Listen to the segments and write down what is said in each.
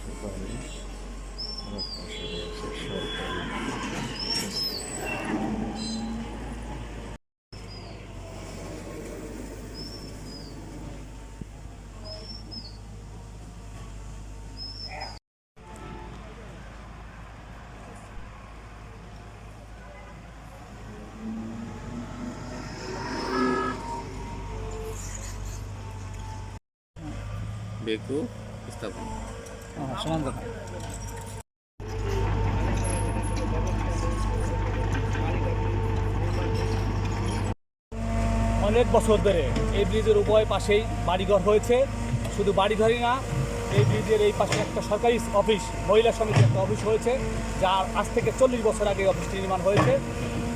সুপারিশ আর পাশে রয়েছে সরকারি। বেকু স্থাপন সমান কথা। অনেক বছর ধরে এই ব্রিজের উভয় পাশেই বাড়িঘর হয়েছে। শুধু বাড়িঘরই না, এই ব্রিজের এই পাশে একটা সরকারি অফিস, মহিলা সমিতির একটা অফিস হয়েছে, যা আজ থেকে 40 বছর আগে অফিসটি নির্মাণ হয়েছে।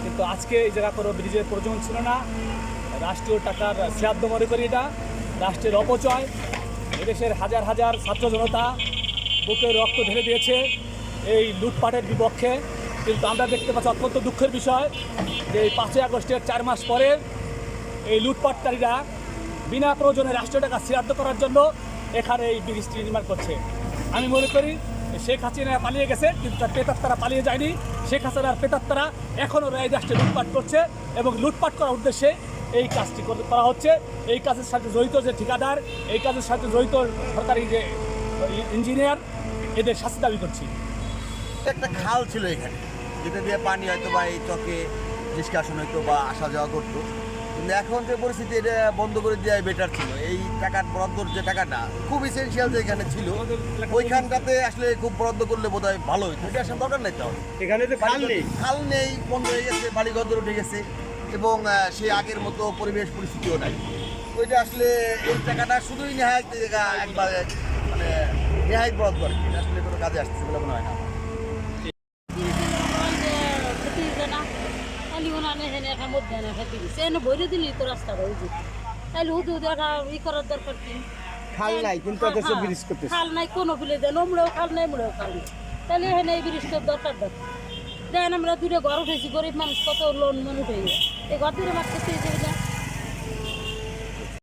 কিন্তু আজকে এই জায়গা কোনো ব্রিজের প্রয়োজন ছিল না। রাষ্ট্রীয় টাকার শ্রাদ্ধ মনে করি এটা, রাষ্ট্রের অপচয়। এদেশের হাজার হাজার ছাত্র জনতা বুকে রক্ত ঢেলে দিয়েছে এই লুটপাটের বিপক্ষে। কিন্তু আমরা দেখতে পাচ্ছি অত্যন্ত দুঃখের বিষয় যে এই 5ই আগস্টের 4 মাস পরে এই লুটপাটকারীরা বিনা প্রয়োজনে রাষ্ট্রীয় টাকা শ্রাদ্ধ করার জন্য এখানে এই ব্রিজটি নির্মাণ করছে। আমি মনে করি শেখ হাসিনা পালিয়ে গেছে, কিন্তু তার প্রেতাত্মারা পালিয়ে যায়নি। শেখ হাসিনার প্রেতাত্মারা এখনও এই রাষ্ট্রে লুটপাট করছে এবং লুটপাট করার উদ্দেশ্যে এই কাজটি করা হচ্ছে। এই কাজের সাথে জড়িত যে ঠিকাদার, এই কাজের সাথে জড়িত সরকারি যে ইঞ্জিনিয়ার, এদের শাস্তি দাবি করছি। একটা খাল ছিল এখানে, যেটা দিয়ে পানি হয়তো বা এই চকে নিষ্কাশন হইতো বা আসা যাওয়া করতো। কিন্তু এখন যে পরিস্থিতি, এটা বন্ধ করে দেওয়াই বেটার ছিল। এই টাকার বরাদ্দর যে টাকাটা খুব ইসেনশিয়াল যে এখানে ছিল, ওইখানটাতে আসলে খুব বরাদ্দ করলে বোধ হয় ভালো হইতো। এটা আসলে দরকার নাই। তাহলে এখানে যে খাল নেই, বন্ধ হয়ে গেছে, বাড়িঘর উঠে গেছে এবং সে আগের মতো পরিবেশ পরিস্থিতিও নাই। ওইটা আসলে এই টাকাটা শুধুই নেহায়ত একবার মানে নেহায়ত বরাদ্দ আর কি। এটা আসলে কোনো কাজে আসতেছে বলে মনে হয় না। খাল নাই, কিন্তু ব্রিজ করতেছে। খাল নাই, কোনো বিলে দেন ওমড়েও খাল নাই, মুড়েও খাল নেই। তাহলে এখানে এই ব্রিজটার দরকার। দেখেন আমরা 2টা ঘর উঠেছি, গরিব মানুষ কত লোন মন উঠে এই ঘর 2টা মাছ করতে